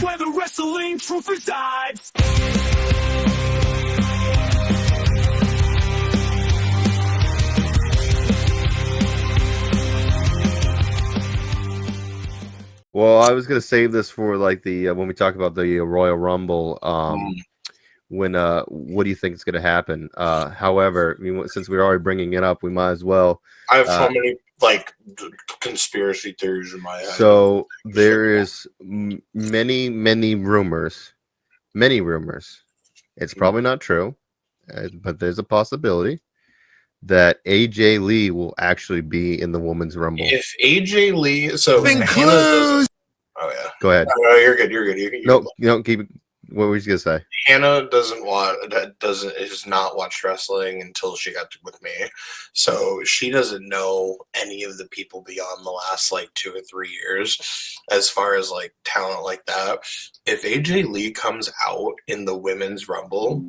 where the wrestling truth resides. Well, I was gonna save this for like the when we talk about the Royal Rumble. When what do you think is gonna happen? However, I mean, since we're already bringing it up, we might as well. I have so many like conspiracy theories in my head. So there is many rumors. It's probably not true, but there's a possibility that AJ Lee will actually be in the Women's Rumble. If AJ Lee, so clues. Oh yeah, Go ahead. No, you're good. You're good. No, you don't keep it. What were you gonna say? Hannah has not watched wrestling until she got with me, so she doesn't know any of the people beyond the last like 2 or 3 years as far as like talent like that. If AJ Lee comes out in the Women's Rumble,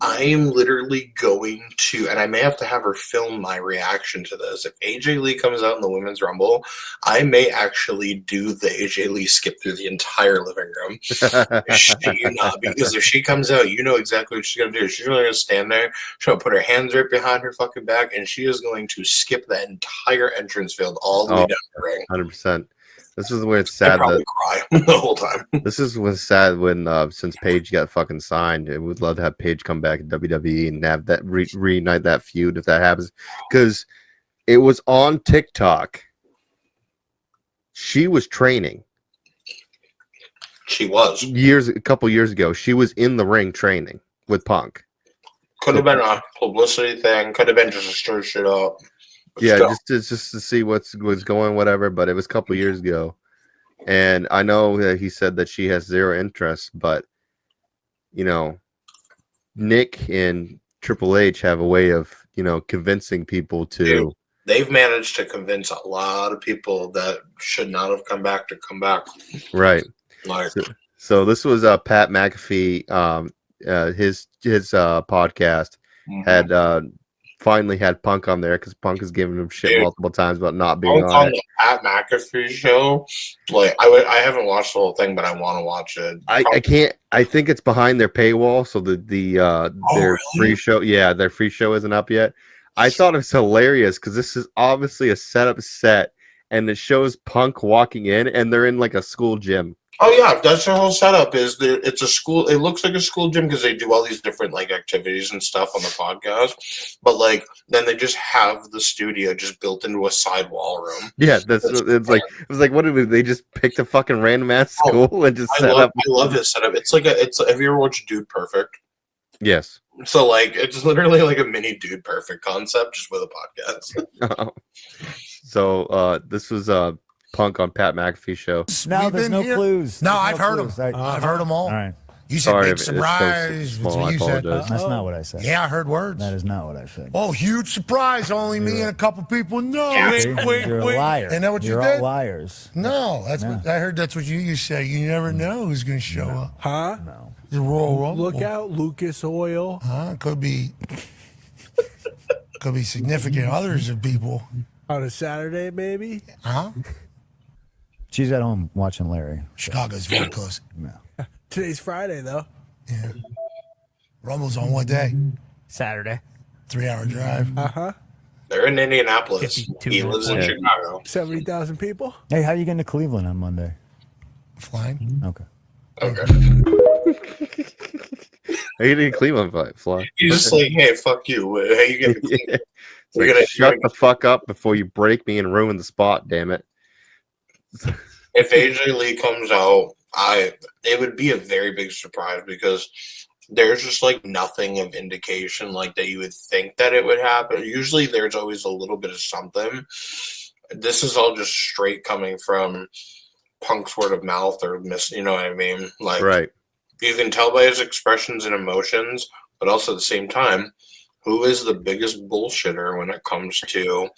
I am literally going to, and I may have to have her film my reaction to this. If AJ Lee comes out in the Women's Rumble, I may actually do the AJ Lee skip through the entire living room. Because if she comes out, you know exactly what she's going to do. She's really going to stand there. She's going to put her hands right behind her fucking back, and she is going to skip that entire entrance field all the way down the ring. 100%. This is where it's sad. I'd probably cry the whole time. This is what's sad when since Paige got fucking signed. I would love to have Paige come back in WWE and have that reunite that feud if that happens, because it was on TikTok. She was training. She was a couple years ago. She was in the ring training with Punk. Could have been a publicity thing. Could have been just to stir shit up. But Yeah, still. just to see what's going, whatever. But it was a couple years ago, and I know that he said that she has zero interest. But you know, Nick and Triple H have a way of convincing people to. Dude, they've managed to convince a lot of people that should not have come back to come back. Right. Like, so this was Pat McAfee. His podcast had finally had Punk on there because Punk has given him shit multiple times about not being on the Pat McAfee show. Like I haven't watched the whole thing, but I want to watch it. I can't. I think it's behind their paywall, so their free show. Yeah, their free show isn't up yet. I thought it was hilarious because this is obviously a setup set, and it shows Punk walking in, and they're in like a school gym. Oh yeah, that's their whole setup. It's a school. It looks like a school gym because they do all these different like activities and stuff on the podcast. But like then they just have the studio just built into a side wall room. Yeah, it was like what did they just picked a fucking random ass school and just set up? I love his setup. It's have you ever watched Dude Perfect? Yes. So like it's literally like a mini Dude Perfect concept just with a podcast. So this was Punk on Pat McAfee show. No, there's no clues. No, I've heard them. I've heard them all. All right. You said Sorry big surprise. small, That's what you said. apologize. That's not what I said. Yeah, I heard words. That is not what I said. Oh, huge surprise. Only me and a couple people know. You're a liar. Isn't that what you You're did? all liars. No, that's what I heard. That's what you say. You never know who's going to show up. Huh? No. The Royal Rumble. Look out, Lucas Oil. Huh? Could be significant others of people. On a Saturday, maybe? Huh? She's at home watching Larry. Chicago's very close. No. Today's Friday, though. Yeah. Rumble's on what day? Saturday. 3-hour drive. Uh-huh. They're in Indianapolis. 52 He lives in Chicago. 70,000 people? Hey, how are you getting to Cleveland on Monday? Flying. Okay. Okay. Are you in Cleveland fly? He's just like, hey, fuck you. Hey, you get me. Yeah. Like, shut the fuck up before you break me and ruin the spot, damn it. If AJ Lee comes out, it would be a very big surprise because there's just like nothing of indication like that you would think that it would happen. Usually there's always a little bit of something. This is all just straight coming from Punk's word of mouth or you know what I mean? Like, right. You can tell by his expressions and emotions, but also at the same time, who is the biggest bullshitter when it comes to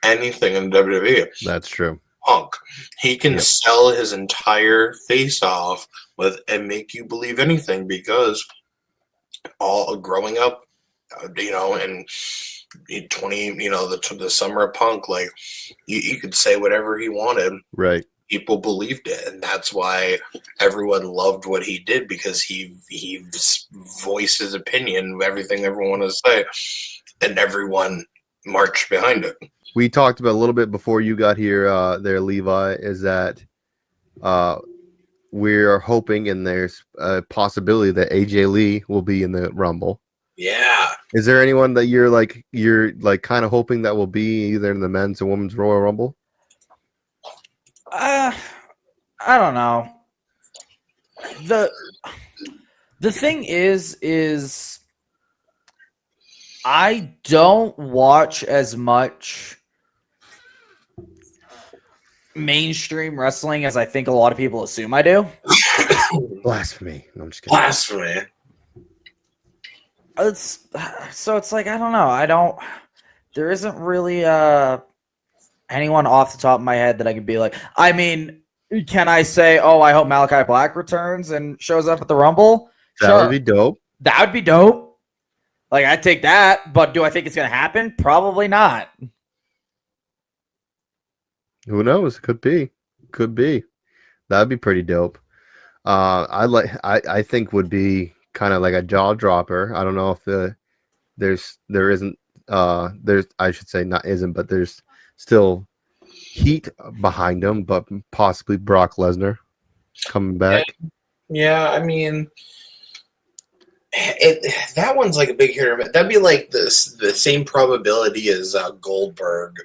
anything in WWE? That's true. Punk. He can sell his entire face off with and make you believe anything because all growing up, and 20, the summer of Punk, like you could say whatever he wanted. Right. people believed it, and that's why everyone loved what he did, because he voiced his opinion, everything everyone wanted to say, and everyone marched behind it. We talked about a little bit before you got here, there, Levi, is that we're hoping, and there's a possibility that AJ Lee will be in the Rumble. Yeah. Is there anyone that you're kind of hoping that will be either in the men's or women's Royal Rumble? I don't know. The thing is I don't watch as much mainstream wrestling as I think a lot of people assume I do. Blasphemy. No, I'm just kidding. Blasphemy. It's like, I don't know. There isn't really anyone off the top of my head that I could be like, I mean, can I say, oh, I hope Malachi Black returns and shows up at the Rumble? That would be dope. That would be dope. Like, I'd take that, but do I think it's going to happen? Probably not. Who knows? Could be. That'd be pretty dope. I think would be kind of like a jaw dropper. I don't know if there isn't I should say not isn't, but there's still heat behind him, but possibly Brock Lesnar coming back. Yeah, I mean, that one's like a big hit or miss. That'd be like the same probability as Goldberg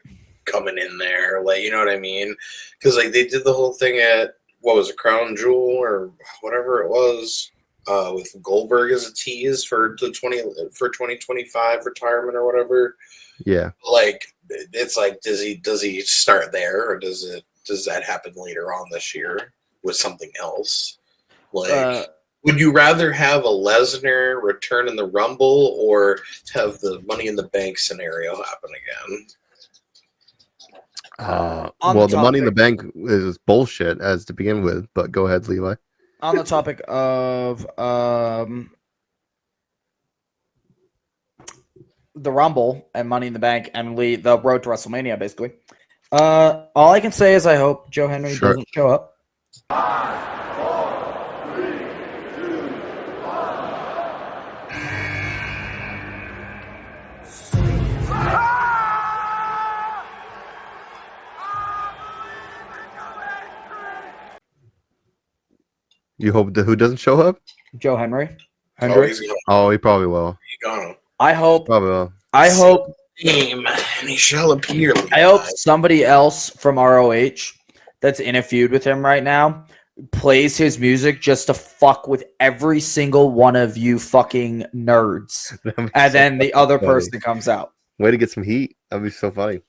coming in there, like, you know what I mean? Because like they did the whole thing at, what was it, Crown Jewel or whatever it was, with Goldberg as a tease for 2025 retirement or whatever. Yeah, like it's like, does he start there, or does that happen later on this year with something else? Like, would you rather have a Lesnar return in the Rumble or have the Money in the Bank scenario happen again? Well, the Money in the Bank is bullshit as to begin with, but go ahead, Levi. On the topic of the Rumble and Money in the Bank and the road to WrestleMania, basically, all I can say is I hope Joe Henry doesn't show up. 5, 4, 3, 2, 1. You hope who doesn't show up? Joe Henry. Oh, he probably will. I hope. Probably will. I hope. And he shall appear. I hope somebody else from ROH that's in a feud with him right now plays his music just to fuck with every single one of you fucking nerds. And then the other person comes out. Way to get some heat. That'd be so funny.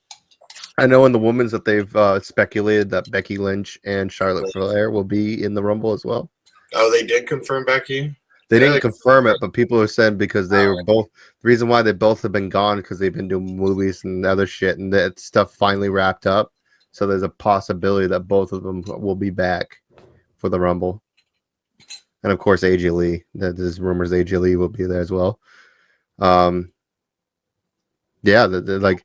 I know in the women's that they've speculated that Becky Lynch and Charlotte Flair will be in the Rumble as well. Oh, they did confirm Becky? They didn't confirm it, but people have said because they were both, the reason why they both have been gone because they've been doing movies and other shit, and that stuff finally wrapped up. So there's a possibility that both of them will be back for the Rumble. And of course, AJ Lee. There's rumors AJ Lee will be there as well. Yeah, like,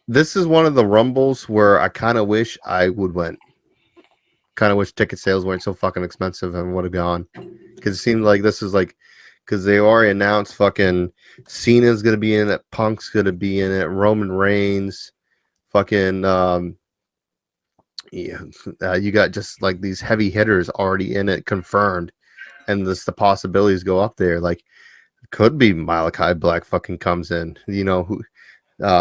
this is one of the Rumbles where I kind of wish I would went. Kind of wish ticket sales weren't so fucking expensive and would have gone. Because it seemed like this is like, because they already announced fucking Cena's going to be in it, Punk's going to be in it, Roman Reigns, fucking, you got just like these heavy hitters already in it, confirmed. And the possibilities go up there. Like, could be Malachi Black fucking comes in. You know,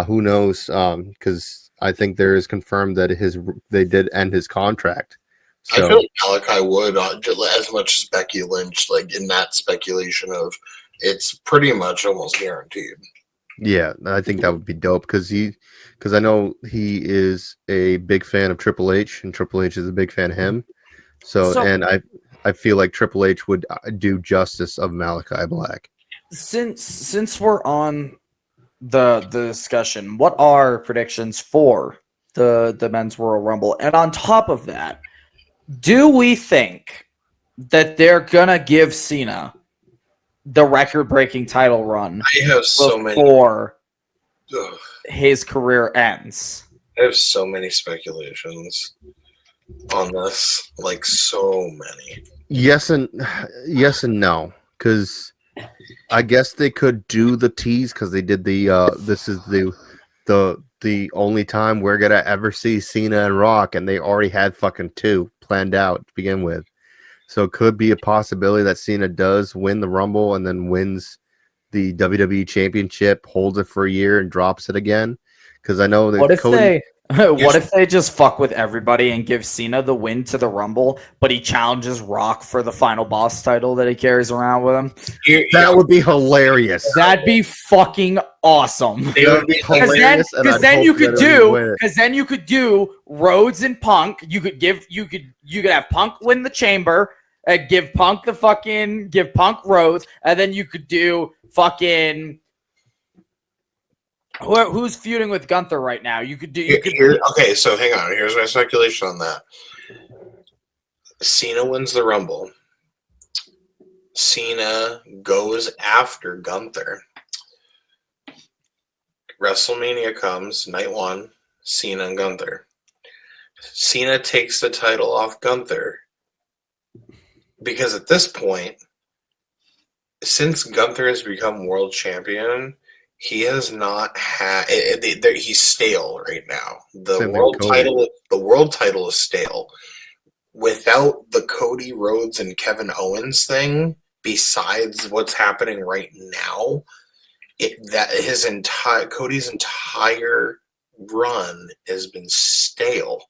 who knows? Because I think there is confirmed that they did end his contract. So, I feel like Malachi would, as much as Becky Lynch, like in that speculation of it's pretty much almost guaranteed. Yeah, I think that would be dope because I know he is a big fan of Triple H, and Triple H is a big fan of him. So and I feel like Triple H would do justice of Malachi Black. Since we're on the discussion, what are predictions for the Men's Royal Rumble? And on top of that, do we think that they're gonna give Cena the record-breaking title run before his career ends? I have so many speculations. on this. Like so many. Yes and no, because I guess they could do the tease because they did the this is the only time we're gonna ever see Cena and Rock, and they already had fucking 2 planned out to begin with. So it could be a possibility that Cena does win the Rumble and then wins the WWE Championship, holds it for a year, and drops it again. Because I know that What if Cody. what if they just fuck with everybody and give Cena the win to the Rumble, but he challenges Rock for the final boss title that he carries around with him? That would be hilarious. That'd be fucking awesome. That would be hilarious. Because then you could do Rhodes and Punk. You could have Punk win the Chamber, give Punk Rhodes, and then you could do fucking. Who's feuding with Gunther right now? Okay, so hang on. Here's my speculation on that. Cena wins the Rumble. Cena goes after Gunther. WrestleMania comes, night 1, Cena and Gunther. Cena takes the title off Gunther. Because at this point, since Gunther has become world champion, he has not had. He's stale right now. The world title is stale. Without the Cody Rhodes and Kevin Owens thing, besides what's happening right now, Cody's entire run has been stale.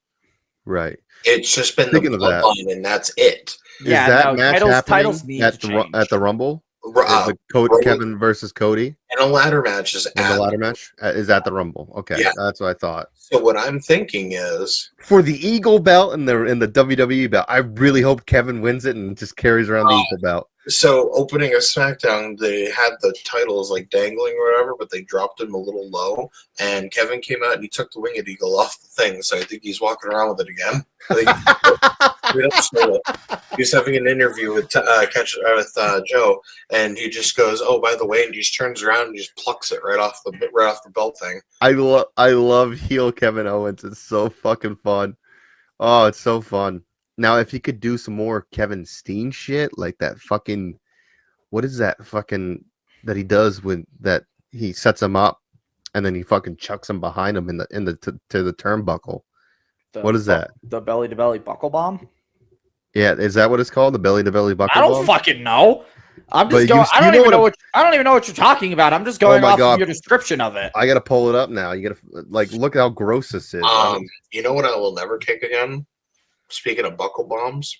Right. It's just been the bloodline, and that's it. Is that match happening at the Rumble? Kevin versus Cody, and a ladder match is at the Rumble. Okay, yeah. That's what I thought. So what I'm thinking is for the Eagle belt and the WWE belt, I really hope Kevin wins it and just carries around the Eagle belt. So opening a SmackDown, they had the titles like dangling or whatever, but they dropped them a little low. And Kevin came out and he took the Winged Eagle off the thing. So I think he's walking around with it again. He's having an interview with Joe, and he just goes, "Oh, by the way," and he just turns around and just plucks it right off the belt thing. I love heel Kevin Owens. It's so fucking fun. Oh, it's so fun. Now, if he could do some more Kevin Steen shit, like that fucking, what is that fucking that he does with that? He sets him up, and then he fucking chucks him behind him to the turnbuckle. What is that? The belly to belly buckle bomb. Yeah, is that what it's called? The belly to belly buckle bomb? I don't fucking know. I'm just going. I don't even know what you're talking about. I'm just going off of your description of it. I gotta pull it up now. You gotta look how gross this is. You know what I will never kick again? Speaking of buckle bombs,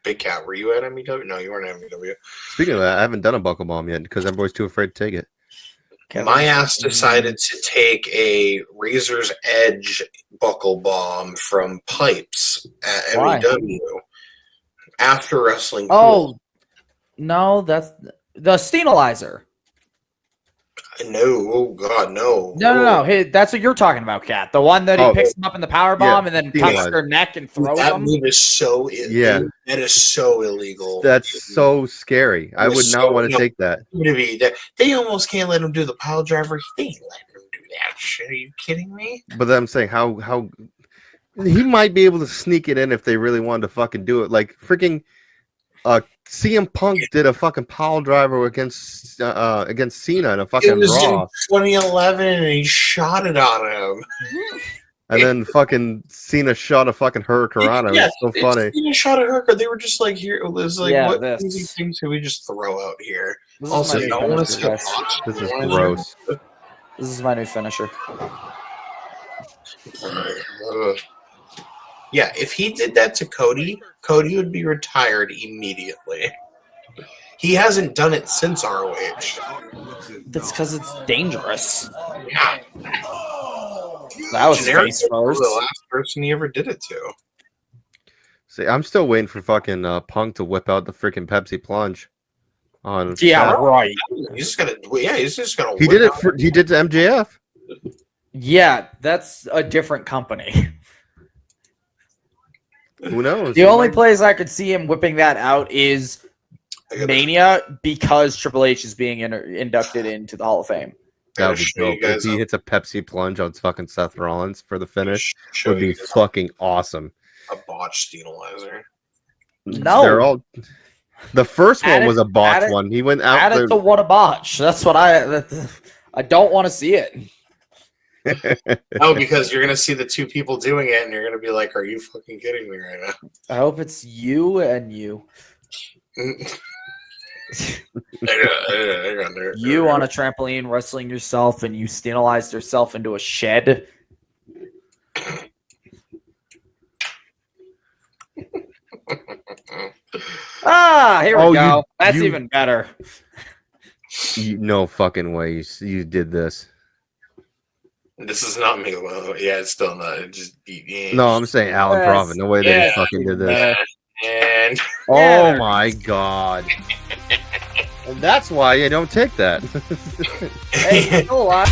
Big Cat, were you at MEW? No, you weren't at MEW. Speaking of that, I haven't done a buckle bomb yet because everybody's too afraid to take it. My ass decided to take a Razor's Edge buckle bomb from Pipes at MEW after wrestling. Oh, no, that's the Steenalizer. No, oh God, no. No. Hey, that's what you're talking about, Kat. The one that he picks him up in the power bomb and then touches their neck and throws them. That move is so illegal. That is so illegal. That's so scary. I would not want to take that. They almost can't let him do the pile driver. They ain't letting him do that shit. Are you kidding me? But I'm saying how he might be able to sneak it in if they really wanted to fucking do it. Like freaking CM Punk did a fucking pile driver against Cena in a fucking it was Raw. In 2011, and he shot it on him. And then fucking Cena shot a fucking hurricane on him. It's so funny. Cena shot a hurricane. They were just like, here. It was like, what things can we just throw out here? Also, no one wants to. This is gross. This is my new finisher. Yeah, if he did that to Cody, Cody would be retired immediately. He hasn't done it since ROH. That's because it's dangerous. Yeah. That was face first. The last person he ever did it to. See, I'm still waiting for fucking Punk to whip out the freaking Pepsi plunge. Right. He's just gonna. He did it. He did to MJF. Yeah, that's a different company. Who knows? The only place I could see him whipping that out is Mania because Triple H is being inducted into the Hall of Fame. That would be show you dope. If guys he a- hits a Pepsi plunge on fucking Seth Rollins for the finish, show would be you guys fucking awesome. a botch steamalizer. No. They're all. The first Add one was it- a botch add it- one. He went out. Add it to what a botch. That's what I don't want to see it. Oh, because you're gonna see the two people doing it, and you're gonna be like, "Are you fucking kidding me right now?" I hope it's you and you. You on a trampoline wrestling yourself and you sterilized yourself into a shed. Here we Oh, go. That's you- even better. No fucking way you did this. This is not me. Well, yeah, it's still not. It just No, I'm saying Alan Yes, Prophet. No way that yes, he fucking did this. better. And Oh Yeah. my god. And that's why you don't take that. Hey, still alive.